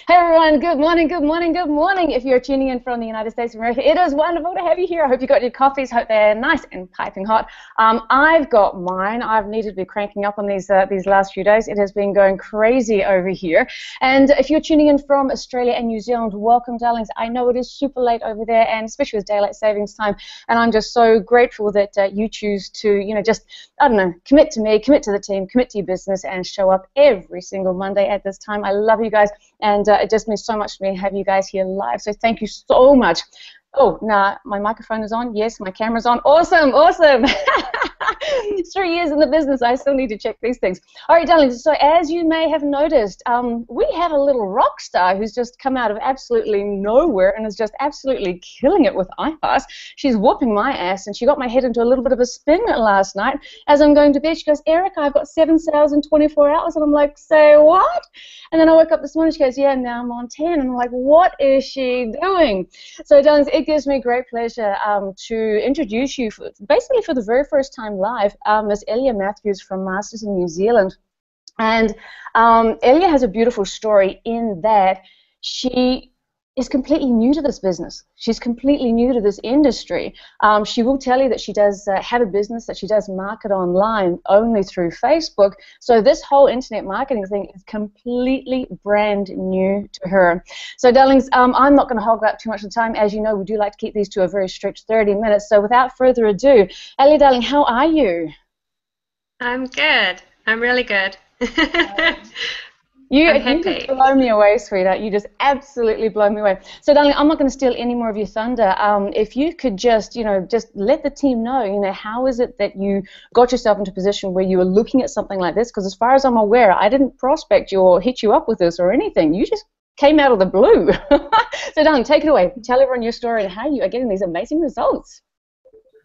Hey everyone, good morning, good morning, good morning. If you're tuning in from the United States of America, it is wonderful to have you here. I hope you got your coffees, hope they're nice and piping hot. I've got mine. I've needed to be cranking up on these last few days. It has been going crazy over here. And if you're tuning in from Australia and New Zealand, welcome, darlings. I know it is super late over there, and especially with daylight savings time, and I'm just so grateful that you choose to, just, I don't know, commit to me, commit to the team, commit to your business, and show up every single Monday at this time. I love you guys, and it just means so much to me to have you guys here live. So thank you so much. Oh, nah, my microphone is on. Yes, my camera's on. Awesome, awesome. It's 3 years in the business. I still need to check these things. All right, darlings, so as you may have noticed, we have a little rock star who's just come out of absolutely nowhere and is just absolutely killing it with iPass. She's whooping my ass, and she got my head into a little bit of a spin last night. As I'm going to bed, she goes, Erica, I've got 7 sales in 24 hours. And I'm like, say what? And then I woke up this morning, she goes, yeah, now I'm on 10. And I'm like, what is she doing? So, darlings, it gives me great pleasure to introduce you, basically for the very first time live, Ms. Elya Matthews from Masters in New Zealand. And Elya has a beautiful story in that she is completely new to this business. She's completely new to this industry. She will tell you that she does have a business, that she does market online only through Facebook. So this whole internet marketing thing is completely brand new to her. So, darlings, I'm not going to hog up too much of the time. As you know, we do like to keep these to a very strict 30 minutes. So without further ado, Elya, darling, how are you? I'm good. I'm really good. You I'm just happy. blow me away, sweetheart. You just absolutely blow me away. So, darling, I'm not going to steal any more of your thunder. If you could just let the team know, how is it that you got yourself into a position where you were looking at something like this? Because as far as I'm aware, I didn't prospect you or hit you up with this or anything. You just came out of the blue. So, darling, take it away. Tell everyone your story and how you are getting these amazing results.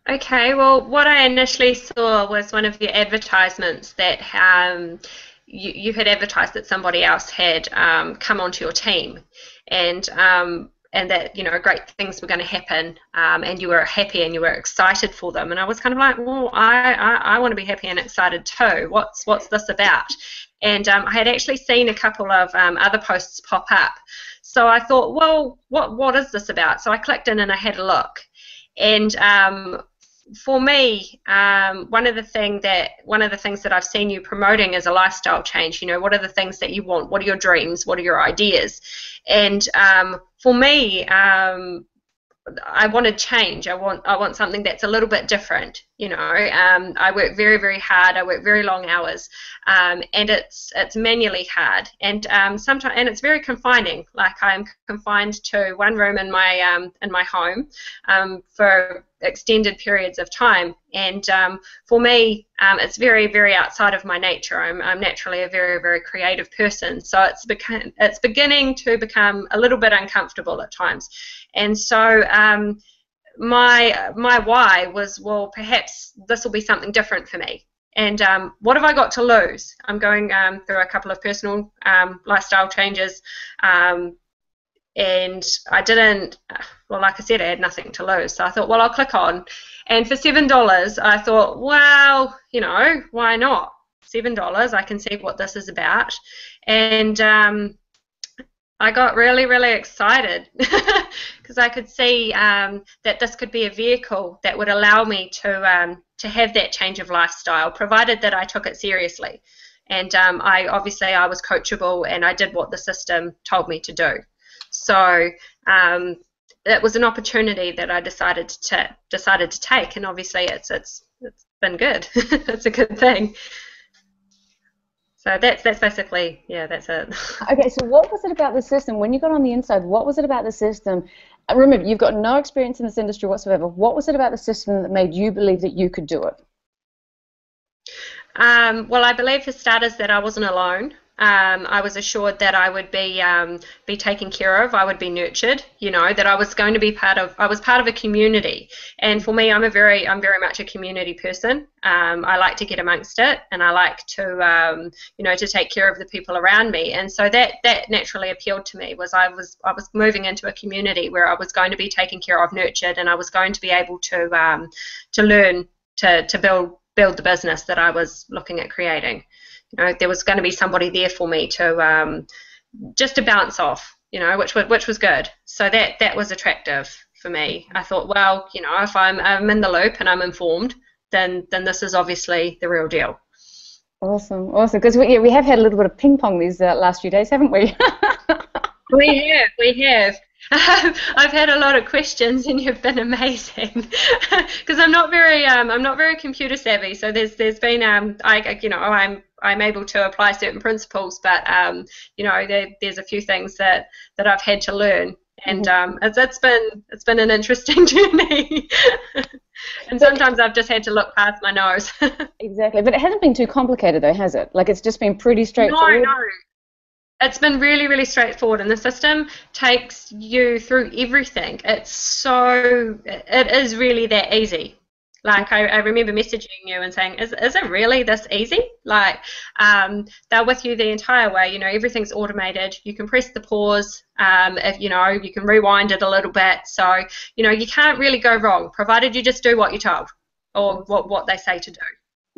Okay, well, what I initially saw was one of your advertisements that you had advertised that somebody else had come onto your team, and that great things were going to happen, and you were happy and you were excited for them. And I was kind of like, well, I want to be happy and excited too. What's this about? And I had actually seen a couple of other posts pop up, so I thought, well, what is this about? So I clicked in and I had a look, and for me, one of the things that I've seen you promoting is a lifestyle change. What are the things that you want? What are your dreams? What are your ideas? And for me, I want to change. I want something that's a little bit different. I work very, very hard. I work very long hours, and it's manually hard, and sometimes, and it's very confining. Like, I'm confined to one room in my home for extended periods of time, and for me, it's very, very outside of my nature. I'm naturally a very, very creative person, so it's beginning to become a little bit uncomfortable at times. And so my why was, well, perhaps this will be something different for me. And what have I got to lose? I'm going through a couple of personal lifestyle changes, and I didn't, well, like I said, I had nothing to lose. So I thought, well, I'll click on. And for $7, I thought, well, why not? $7, I can see what this is about. And I got really, really excited because I could see that this could be a vehicle that would allow me to have that change of lifestyle, provided that I took it seriously. And I was coachable, and I did what the system told me to do. So it was an opportunity that I decided to take, and obviously it's been good. It's a good thing. So that's basically, yeah, that's it. Okay, so what was it about the system? When you got on the inside, what was it about the system? Remember, you've got no experience in this industry whatsoever. What was it about the system that made you believe that you could do it? Well, I believe for starters that I wasn't alone. I was assured that I would be taken care of. I would be nurtured. That I was going to be part of a community. And for me, I'm very much a community person. I like to get amongst it, and I like to to take care of the people around me. And so that naturally appealed to me. I was moving into a community where I was going to be taken care of, nurtured, and I was going to be able to learn to build the business that I was looking at creating. There was going to be somebody there for me to just to bounce off, which was good. So that was attractive for me. I thought, well, if I'm in the loop and I'm informed, then this is obviously the real deal. Awesome, awesome. Because we have had a little bit of ping pong these last few days, haven't we? We have. I've had a lot of questions, and you've been amazing. Because I'm not very computer savvy. So there's been I'm able to apply certain principles, but there's a few things that I've had to learn, and it's been an interesting journey. And sometimes I've just had to look past my nose. Exactly, but it hasn't been too complicated though, has it? Like, it's just been pretty straightforward. No. It's been really, really straightforward, and the system takes you through everything. It is really that easy. Like, I remember messaging you and saying, is it really this easy? Like, they're with you the entire way. Everything's automated. You can press the pause. If you can rewind it a little bit. So, you can't really go wrong, provided you just do what you're told or what they say to do.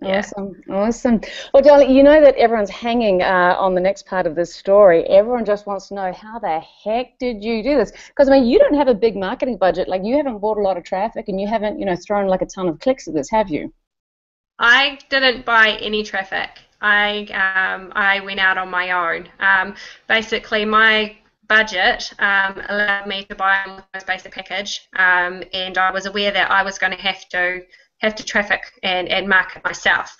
Yeah. Awesome, awesome. Well, Darling, you know that everyone's hanging on the next part of this story. Everyone just wants to know, how the heck did you do this? Because, I mean, you don't have a big marketing budget. Like, you haven't bought a lot of traffic, and you haven't, thrown like a ton of clicks at this, have you? I didn't buy any traffic. I went out on my own. Basically, my budget allowed me to buy a most basic package, and I was aware that I was going to have to traffic and market myself.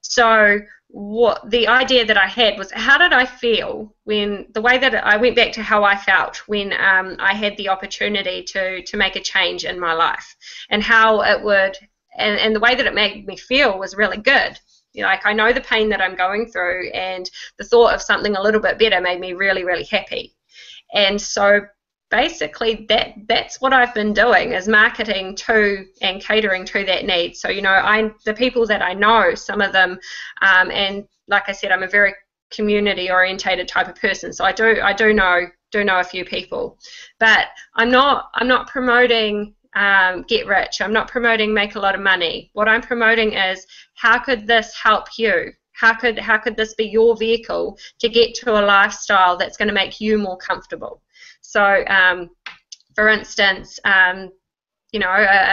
So what the idea that I had was, how did I feel when the way that I went back to how I felt when I had the opportunity to make a change in my life, and how it would, and the way that it made me feel was really good. Like, I know the pain that I'm going through, and the thought of something a little bit better made me really, really happy. And so basically that's what I've been doing, is marketing to and catering to that need. So the people that I know, some of them, and like I said, I'm a very community orientated type of person, so I do know a few people, but I'm not promoting get rich. I'm not promoting make a lot of money. What I'm promoting is, how could this help you? How could this be your vehicle to get to a lifestyle that's going to make you more comfortable? So, for instance, a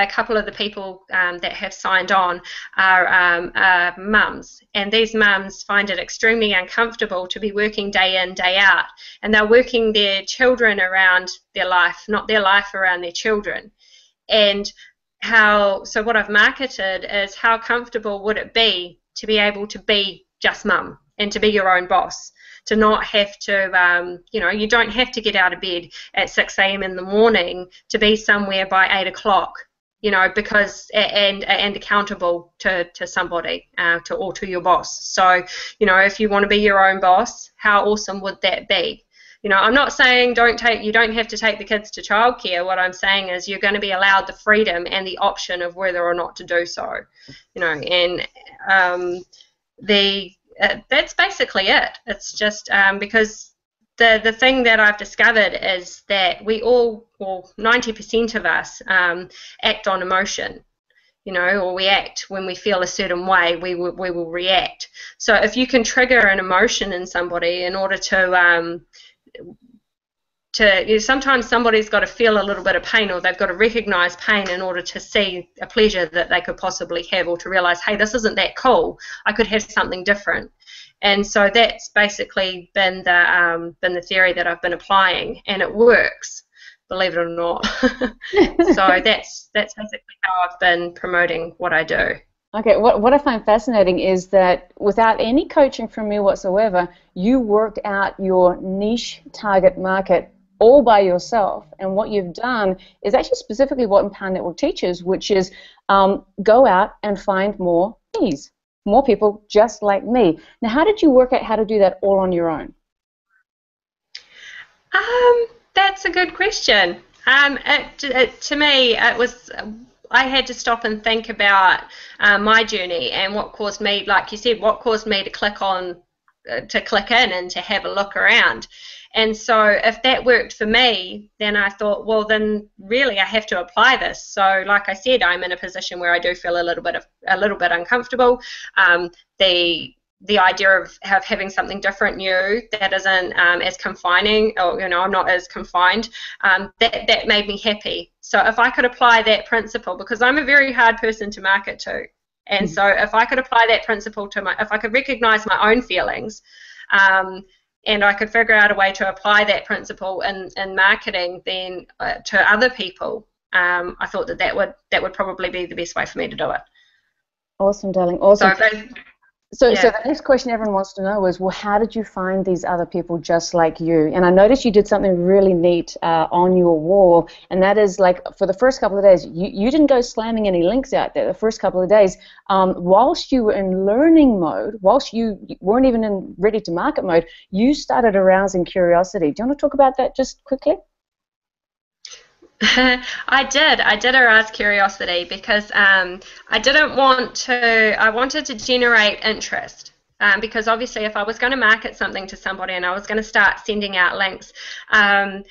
couple of the people that have signed on are mums, and these mums find it extremely uncomfortable to be working day in, day out, and they're working their children around their life, not their life around their children. And so what I've marketed is, how comfortable would it be to be able to be just mum and to be your own boss? To not have to, you don't have to get out of bed at 6 a.m. in the morning to be somewhere by 8 o'clock, because, and accountable to somebody, or to your boss. So, if you want to be your own boss, how awesome would that be? I'm not saying you don't have to take the kids to childcare. What I'm saying is, you're going to be allowed the freedom and the option of whether or not to do so, and that's basically it. It's just because the thing that I've discovered is that we all, well, 90% of us act on emotion, or we act when we feel a certain way. We will react. So if you can trigger an emotion in somebody in order to sometimes somebody's got to feel a little bit of pain, or they've got to recognize pain in order to see a pleasure that they could possibly have, or to realize, hey, this isn't that cool, I could have something different. And so that's basically been the theory that I've been applying, and it works, believe it or not. So that's basically how I've been promoting what I do. Okay, what I find fascinating is that without any coaching from me whatsoever, you worked out your niche target market all by yourself, and what you've done is actually specifically what Empower Network teaches, which is go out and find more me's, more people just like me. Now, how did you work out how to do that all on your own? That's a good question. To me, it was, I had to stop and think about my journey and what caused me, like you said, what caused me to click in and to have a look around. And so if that worked for me, then I thought, well, then really I have to apply this. So like I said, I'm in a position where I do feel a little bit uncomfortable. the idea of having something different, new, that isn't as confining, or I'm not as confined, that made me happy. So if I could apply that principle, because I'm a very hard person to market to, and so if I could apply that principle to if I could recognize my own feelings, and I could figure out a way to apply that principle in marketing then to other people, I thought that would probably be the best way for me to do it. Awesome, darling. Awesome. So the next question everyone wants to know is, well, how did you find these other people just like you? And I noticed you did something really neat on your wall, and that is, like, for the first couple of days, you didn't go slamming any links out there. The first couple of days, whilst you were in learning mode, whilst you weren't even in ready to market mode, you started arousing curiosity. Do you want to talk about that just quickly? I did arouse curiosity because I wanted to generate interest, because obviously if I was going to market something to somebody and I was going to start sending out links, I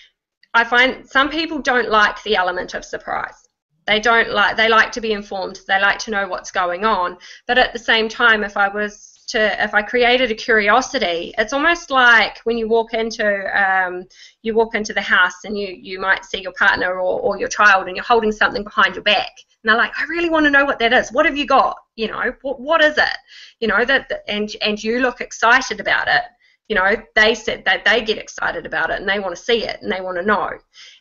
find some people don't like the element of surprise. They like to be informed, they like to know what's going on, but at the same time, if I created a curiosity, it's almost like when you walk into the house and you might see your partner or your child, and you're holding something behind your back, and they're like, I really want to know what that is. What have you got? What is it? And you look excited about it. They said that they get excited about it and they want to see it and they want to know.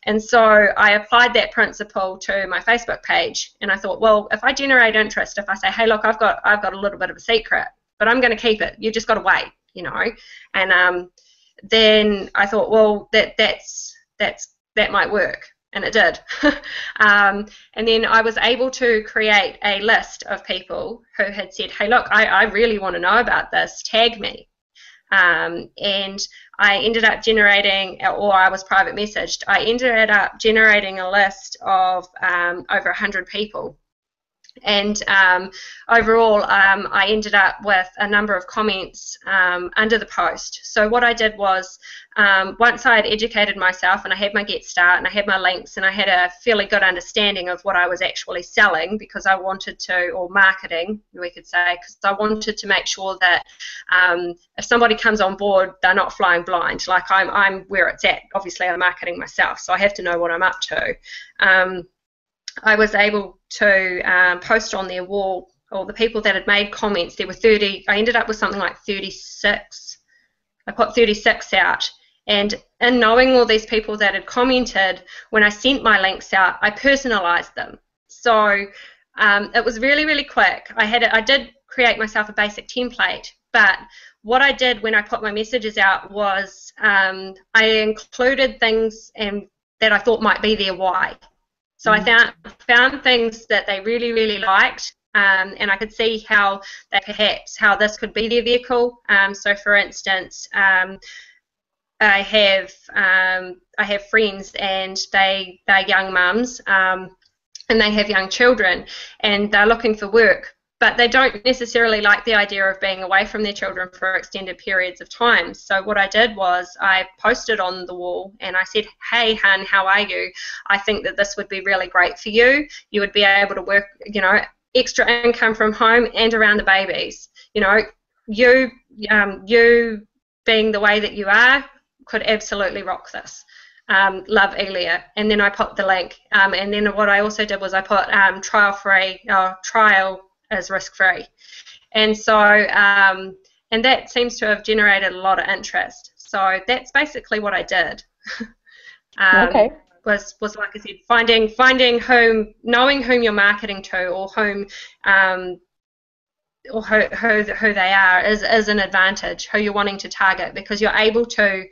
And so I applied that principle to my Facebook page, and I thought, well, if I generate interest, if I say, hey, look, I've got a little bit of a secret, but I'm going to keep it. You just got to wait, And then I thought, well, that might work, and it did. And then I was able to create a list of people who had said, hey, look, I really want to know about this. Tag me. And I ended up generating, or I was private messaged, I ended up generating a list of over 100 people. And overall, I ended up with a number of comments under the post. So what I did was, once I had educated myself and I had my Get Start and I had my links and I had a fairly good understanding of what I was actually selling, because I wanted to, or marketing, we could say, because I wanted to make sure that if somebody comes on board, they're not flying blind. Like I'm where it's at. Obviously, I'm marketing myself, so I have to know what I'm up to. I was able to post on their wall, or the people that had made comments, there were 30, I ended up with something like 36. I put 36 out, and in knowing all these people that had commented, when I sent my links out, I personalized them. So it was really, really quick. I did create myself a basic template, but what I did when I put my messages out was I included things that I thought might be their why. So I found things that they really, really liked, and I could see how this could be their vehicle. So, for instance, I have friends, and they're young mums, and they have young children, and they're looking for work, but they don't necessarily like the idea of being away from their children for extended periods of time. So what I did was I posted on the wall and I said, hey, hun, how are you? I think that this would be really great for you. You would be able to work, extra income from home and around the babies. You being the way that you are could absolutely rock this. Love, Elya. And then I put the link. And then what I also did was I put trial as risk-free, and so and that seems to have generated a lot of interest. So that's basically what I did. Okay. Was like I said, finding knowing whom you're marketing to, or who they are is an advantage. Who you're wanting to target, because you're able to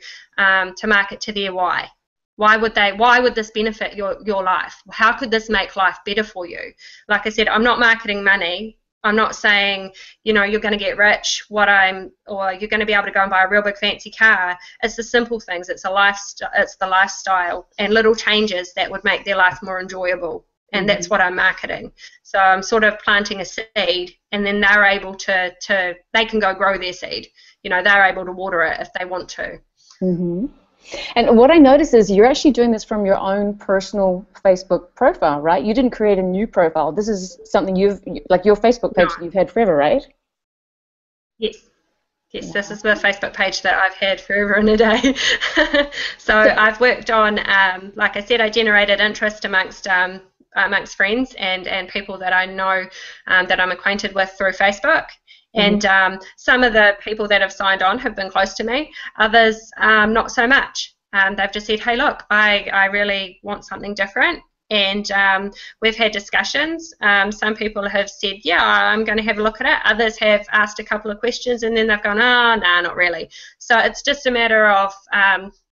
market to their why. Why would this benefit your life? How could this make life better for you? Like I said, I'm not marketing money. I'm not saying, you're going to get rich, or you're going to be able to go and buy a real big fancy car. It's the simple things. It's the lifestyle and little changes that would make their life more enjoyable. And that's what I'm marketing. So I'm sort of planting a seed, and then they're able to they can go grow their seed. They're able to water it if they want to. Mm-hmm. And what I noticed is you're actually doing this from your own personal Facebook profile, right? You didn't create a new profile. This is something like your Facebook page that you've had forever, right? Yes. Yes, this is the Facebook page that I've had forever and a day. So I've worked on, like I said, I generated interest amongst friends and people that I know that I'm acquainted with through Facebook. And some of the people that have signed on have been close to me. Others, not so much. They've just said, hey, look, I really want something different. And we've had discussions. Some people have said, yeah, I'm going to have a look at it. Others have asked a couple of questions and then they've gone, oh, no, not really. So it's just a matter of,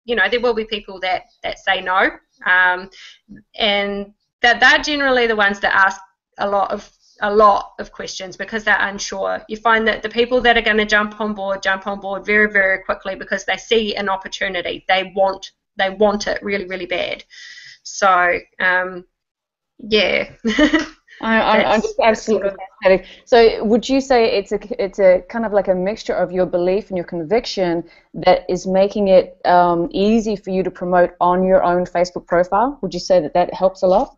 you know, there will be people that say no. And that they're generally the ones that ask a lot of questions because they're unsure. You find that the people that are going to jump on board very, very quickly because they see an opportunity. They want it really, really bad. So, yeah. I'm just absolutely fascinated. So, would you say it's a kind of like a mixture of your belief and your conviction that is making it easy for you to promote on your own Facebook profile? Would you say that helps a lot?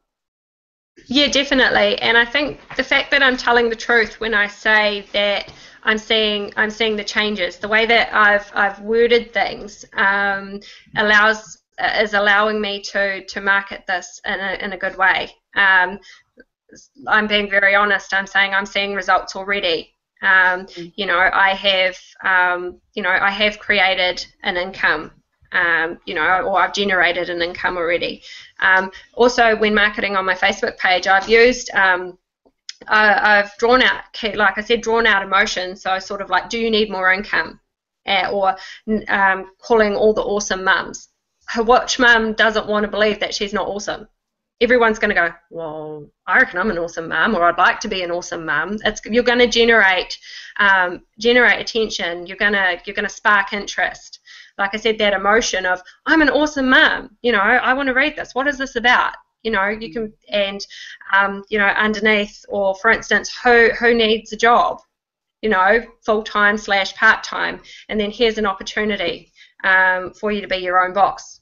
Yeah, definitely. And I think the fact that I'm telling the truth when I say that I'm seeing the changes, the way that I've worded things is allowing me to market this in a good way. I'm being very honest. I'm saying I'm seeing results already. You know, I have created an income. You know, or I've generated an income already. Also, when marketing on my Facebook page, I've used, I've drawn out, like I said, drawn out emotion. So sort of like, do you need more income? Or calling all the awesome mums. Which mum doesn't want to believe that she's not awesome? Everyone's going to go, well, I reckon I'm an awesome mum, or I'd like to be an awesome mum. You're going to generate attention. You're going to spark interest. Like I said, that emotion of I'm an awesome mum. You know, I want to read this. What is this about? You know, you can you know, underneath, or for instance, who needs a job? You know, full-time / part-time, and then here's an opportunity for you to be your own boss.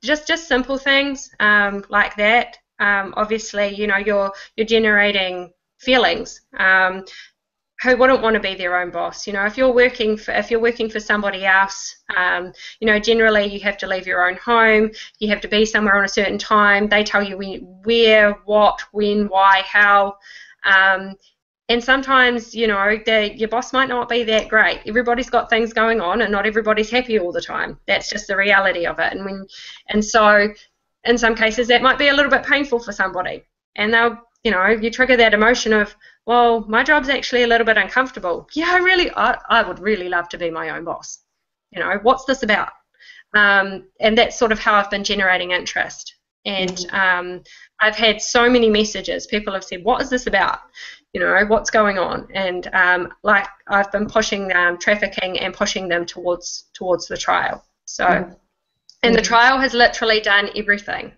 Just simple things like that. Obviously, you know, you're generating feelings. Who wouldn't want to be their own boss? You know, if you're working for somebody else, you know, generally you have to leave your own home. You have to be somewhere on a certain time. They tell you where, what, when, why, how. And sometimes, you know, your boss might not be that great. Everybody's got things going on, and not everybody's happy all the time. That's just the reality of it. And so, in some cases, that might be a little bit painful for somebody. And they'll, you know, you trigger that emotion of, well, my job's actually a little bit uncomfortable. Yeah, I would really love to be my own boss. You know, what's this about? And that's sort of how I've been generating interest. And I've had so many messages. People have said, what is this about? You know, what's going on? And like I've been pushing trafficking and pushing them towards the trial. So, and the trial has literally done everything.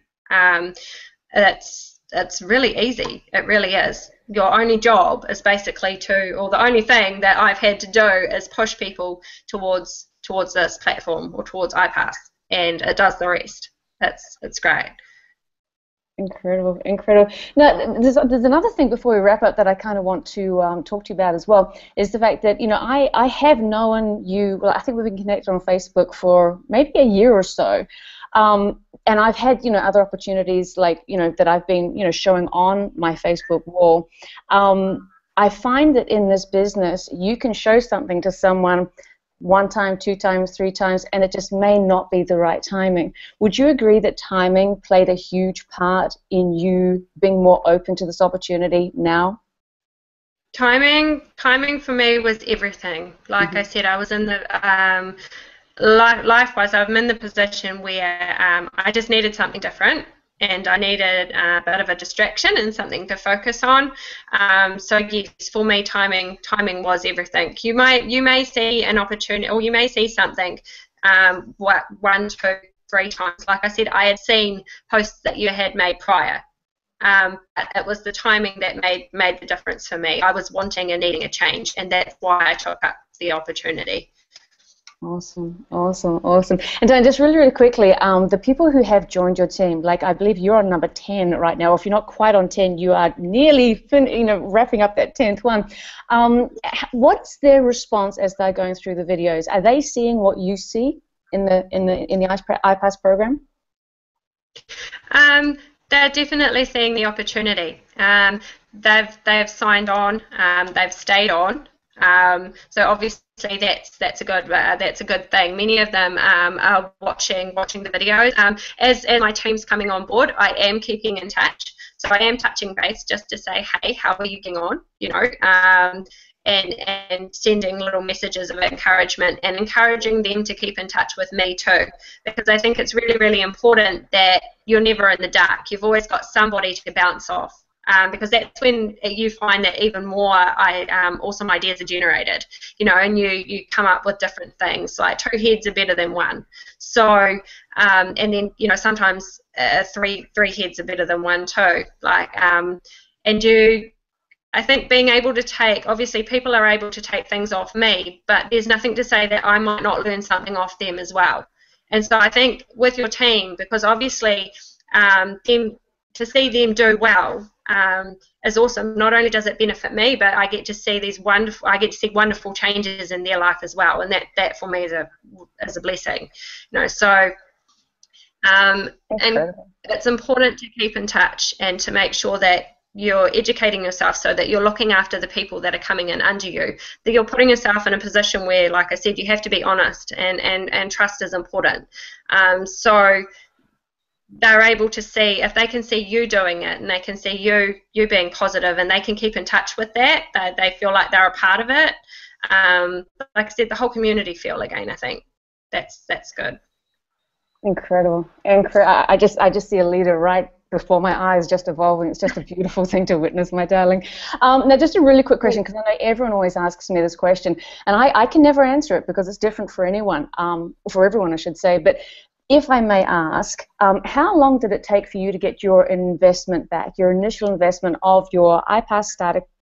It's really easy. It really is. Your only job is basically or the only thing that I've had to do is push people towards this platform or towards iPass, and it does the rest. It's great. Incredible, incredible. Now, there's another thing before we wrap up that I kind of want to talk to you about as well, is the fact that, you know, I have known you, well, I think we've been connected on Facebook for maybe a year or so, and I've had, you know, other opportunities like, you know, that I've been, you know, showing on my Facebook wall. I find that in this business, you can show something to someone 1 time, 2 times, 3 times, and it just may not be the right timing. Would you agree that timing played a huge part in you being more open to this opportunity now? Timing for me was everything. Like I said, I was in the life-wise, I'm in the position where I just needed something different, and I needed a bit of a distraction and something to focus on. So yes, for me, timing was everything. You may see an opportunity, or you may see something 1, 2, 3 times. Like I said, I had seen posts that you had made prior. It was the timing that made the difference for me. I was wanting and needing a change, and that's why I took up the opportunity. Awesome, awesome, awesome. And Dan, just really, really quickly, the people who have joined your team, like I believe you're on number 10 right now. If you're not quite on 10, you are nearly, wrapping up that 10th one. What's their response as they're going through the videos? Are they seeing what you see in the iPass program? They're definitely seeing the opportunity. They've signed on. They've stayed on. So obviously that's a good thing. Many of them are watching the videos. As my team's coming on board, I am keeping in touch. So I am touching base just to say, hey, how are you getting on? And sending little messages of encouragement and encouraging them to keep in touch with me too, because I think it's really, really important that you're never in the dark. You've always got somebody to bounce off. Because that's when you find that even more awesome ideas are generated, and you come up with different things, like 2 heads are better than 1. So, and then, sometimes 3 heads are better than 1 too. I think being able to take, obviously people are able to take things off me, but there's nothing to say that I might not learn something off them as well. And so I think with your team, because obviously to see them do well is awesome. Not only does it benefit me, but I get to see wonderful changes in their life as well, and that for me is a blessing. So and it's important to keep in touch and to make sure that you're educating yourself so that you're looking after the people that are coming in under you, that you're putting yourself in a position where, like I said, you have to be honest, and trust is important. So they're able to see, if they can see you doing it and they can see you being positive and they can keep in touch with that, they feel like they're a part of it. Like I said, the whole community feel again, I think that's good. Incredible. I just see a leader right before my eyes, just evolving. It's just a beautiful thing to witness, my darling. Now, just a really quick question, because I know everyone always asks me this question, and I can never answer it because it's different for anyone, for everyone, I should say. But if I may ask, how long did it take for you to get your investment back, your initial investment of your iPass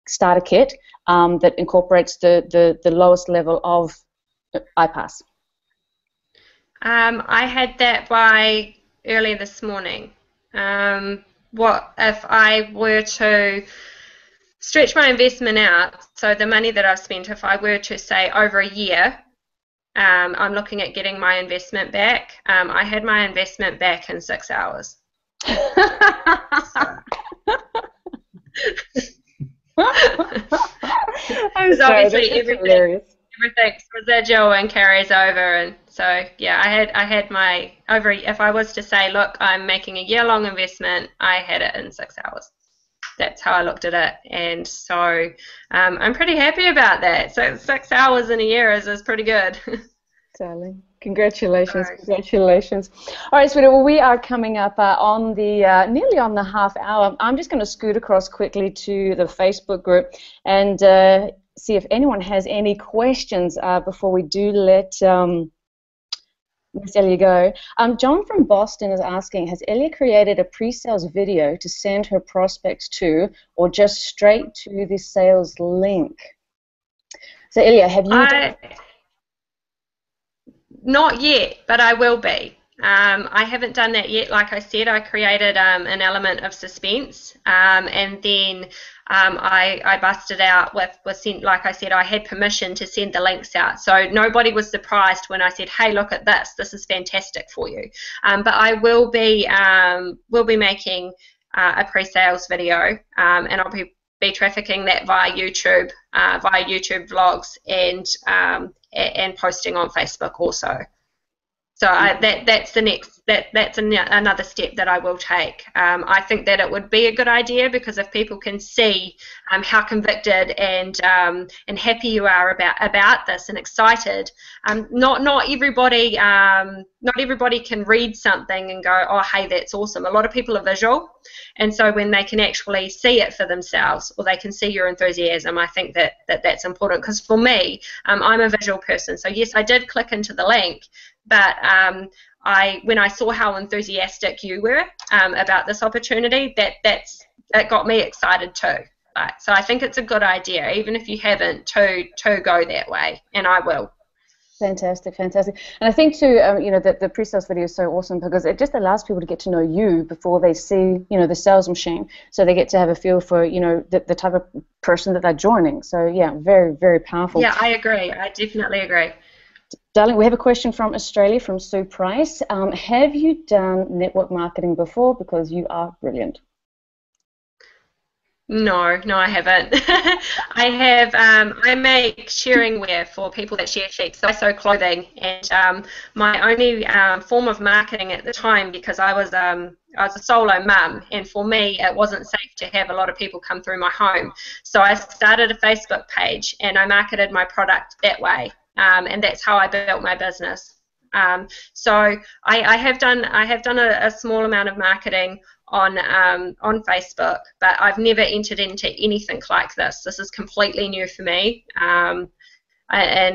starter kit that incorporates the lowest level of iPass? I had that by early this morning. What if I were to stretch my investment out, so the money that I've spent, if I were to say over a year, I'm looking at getting my investment back. I had my investment back in 6 hours. Obviously everything's residual and carries over, and so yeah, I had my if I was to say, look, I'm making a year-long investment, I had it in 6 hours. That's how I looked at it, and so I'm pretty happy about that. So 6 hours in a year is pretty good. Darling, congratulations, congratulations. All right, sweetie, well, we are coming up on the nearly on the half hour. I'm just going to scoot across quickly to the Facebook group and see if anyone has any questions before we do let Miss Elya go. John from Boston is asking, has Elya created a pre-sales video to send her prospects to, or just straight to the sales link? So Elya, have you done? Not yet, but I will be. I haven't done that yet. Like I said, I created an element of suspense, and then I busted out with like I said, I had permission to send the links out, so nobody was surprised when I said, hey, look at this, this is fantastic for you. But I will be making a pre-sales video, and I'll be trafficking that via YouTube vlogs, and posting on Facebook also. So that's the next. That's another step that I will take. I think that it would be a good idea, because if people can see how convicted and happy you are about this and excited, not everybody can read something and go, oh, hey, that's awesome. A lot of people are visual, and so when they can actually see it for themselves, or they can see your enthusiasm, I think that's important. Because for me, I'm a visual person, so yes, I did click into the link, but when I saw how enthusiastic you were about this opportunity, that got me excited too. Right? So I think it's a good idea, even if you haven't, to go that way, and I will. Fantastic, fantastic. And I think too, you know, that the pre-sales video is so awesome because it just allows people to get to know you before they see, you know, the sales machine. So they get to have a feel for, you know, the type of person that they're joining. So yeah, very, very powerful. Yeah, I agree. I definitely agree. Darling, we have a question from Australia, from Sue Price. Have you done network marketing before? Because you are brilliant. No, I haven't. I have. I make shearing wear for people that shear sheep, so I sew clothing. And my only form of marketing at the time, because I was a solo mum, and for me it wasn't safe to have a lot of people come through my home. So I started a Facebook page and I marketed my product that way, and that's how I built my business. So I have done a small amount of marketing on Facebook, but I've never entered into anything like this. This is completely new for me, and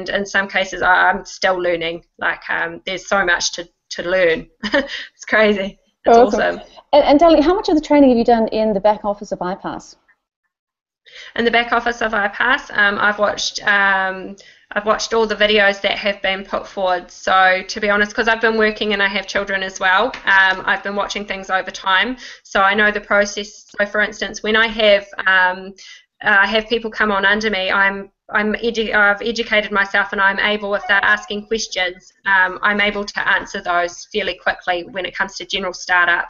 in some cases I'm still learning. Like there's so much to learn. It's crazy. It's awesome. And darling, how much of the training have you done in the back office of iPass? In the back office of iPass, I've watched all the videos that have been put forward. So to be honest, because I've been working and I have children as well, I've been watching things over time. So I know the process. So for instance, when I have people come on under me, I've educated myself, and I'm able, if they're asking questions, I'm able to answer those fairly quickly when it comes to general startup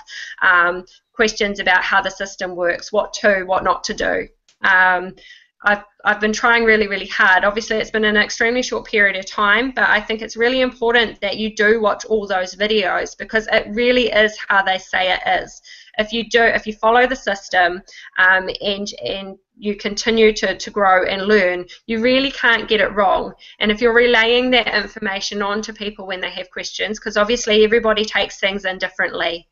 questions about how the system works, what not to do. I've been trying really, really hard. Obviously, it's been an extremely short period of time, but I think it's really important that you do watch all those videos, because it really is how they say it is. If you follow the system and you continue to grow and learn, you really can't get it wrong. And if you're relaying that information on to people when they have questions, because obviously everybody takes things in differently.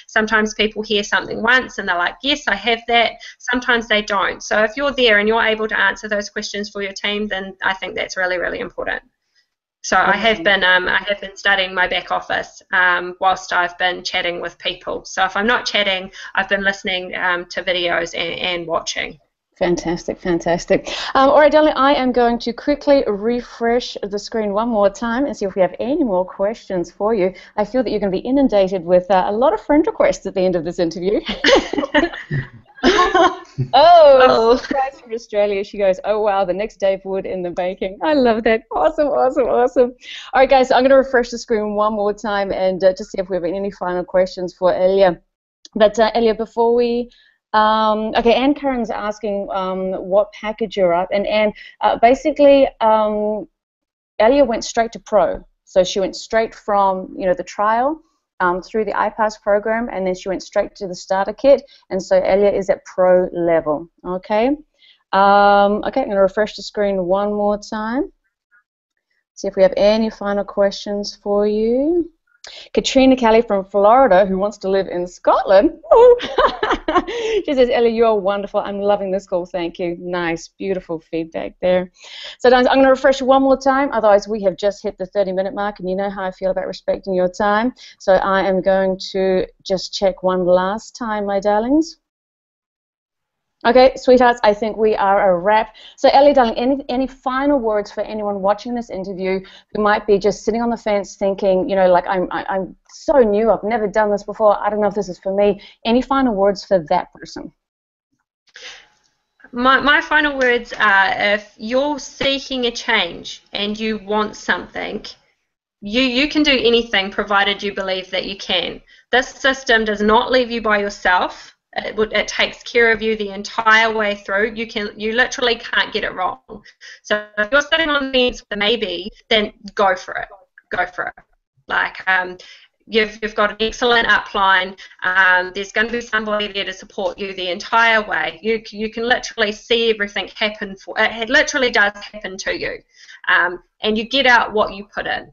Sometimes people hear something once and they're like, yes, I have that. Sometimes they don't. So if you're there and you're able to answer those questions for your team, then I think that's really, really important. So I have been studying my back office whilst I've been chatting with people. So if I'm not chatting, I've been listening to videos and watching. Fantastic, fantastic. All right, darling, I am going to quickly refresh the screen one more time and see if we have any more questions for you. I feel that you're going to be inundated with a lot of friend requests at the end of this interview. Surprise from Australia. She goes, oh, wow, the next Dave Wood in the baking. I love that. Awesome, awesome, awesome. All right, guys, so I'm going to refresh the screen one more time and just see if we have any final questions for Elya. But, Elya, before we... okay, Anne Karen's asking what package you're at, and Anne, basically, Elya went straight to pro. So she went straight from, you know, the trial through the iPass program, and then she went straight to the starter kit, and so Elya is at pro level. Okay. Okay, I'm going to refresh the screen one more time. See if we have any final questions for you. Katrina Kelly from Florida, who wants to live in Scotland. She says, Elya, you are wonderful. I'm loving this call. Thank you. Nice, beautiful feedback there. So I'm going to refresh one more time. Otherwise, we have just hit the 30-minute mark, and you know how I feel about respecting your time. So I am going to just check one last time, my darlings. Okay, sweethearts, I think we are a wrap. So, Elya, darling, any final words for anyone watching this interview who might be just sitting on the fence thinking, you know, like, I'm so new, I've never done this before, I don't know if this is for me. Any final words for that person? My final words are, if you're seeking a change and you want something, you can do anything provided you believe that you can. This system does not leave you by yourself. It takes care of you the entire way through. You literally can't get it wrong. So if you're sitting on the fence with a maybe, then go for it. Go for it. Like you've got an excellent upline. There's going to be somebody there to support you the entire way. You can literally see everything happen it literally does happen to you, and you get out what you put in.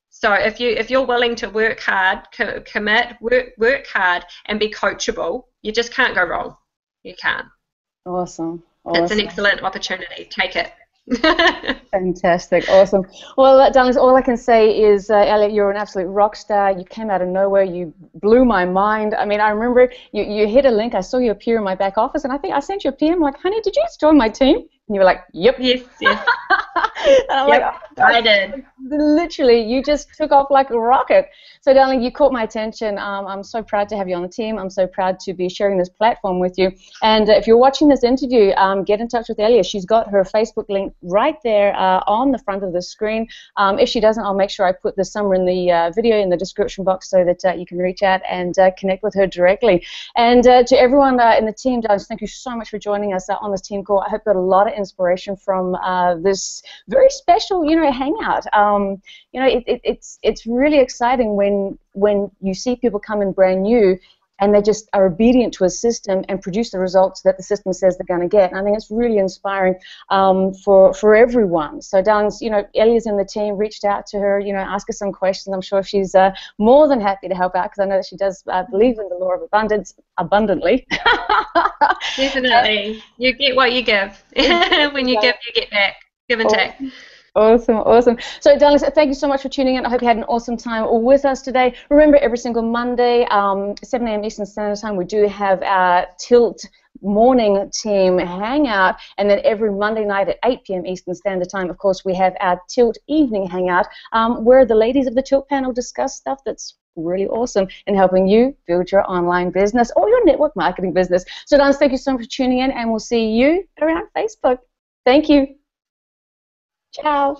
So if you're willing to work hard, commit, work hard, and be coachable, you just can't go wrong. You can't. Awesome. It's an excellent opportunity. Take it. Fantastic. Awesome. Well, darlings, all I can say is, Elya, you're an absolute rock star. You came out of nowhere. You blew my mind. I mean, I remember you hit a link. I saw you appear in my back office, and I think I sent you a PM like, honey, did you just join my team? And you were like, yep. Yes, yes. And I'm Yep, like, oh, I did. literally, you just took off like a rocket. So, darling, you caught my attention. I'm so proud to have you on the team. I'm so proud to be sharing this platform with you. And if you're watching this interview, get in touch with Elya. She's got her Facebook link right there on the front of the screen. If she doesn't, I'll make sure I put this somewhere in the video in the description box so that you can reach out and connect with her directly. And to everyone in the team, darlings, thank you so much for joining us on this team call. I hope you got a lot of inspiration from this very special, hangout. It's really exciting when you see people come in brand new and they just are obedient to a system and produce the results that the system says they're going to get. And I think it's really inspiring for everyone. So, darlings, Elya's in the team, reached out to her, ask her some questions. I'm sure she's more than happy to help out because I know that she does believe in the law of abundance abundantly. Definitely. You get what you give. When you give, you get back. Give and take. Awesome, awesome. So, darlings, thank you so much for tuning in. I hope you had an awesome time with us today. Remember, every single Monday, 7 a.m. Eastern Standard Time, we do have our Tilt morning team hangout, and then every Monday night at 8 p.m. Eastern Standard Time, of course, we have our Tilt evening hangout, where the ladies of the Tilt panel discuss stuff that's really awesome in helping you build your online business or your network marketing business. So, darlings, thank you so much for tuning in, and we'll see you around Facebook. Thank you. Ciao.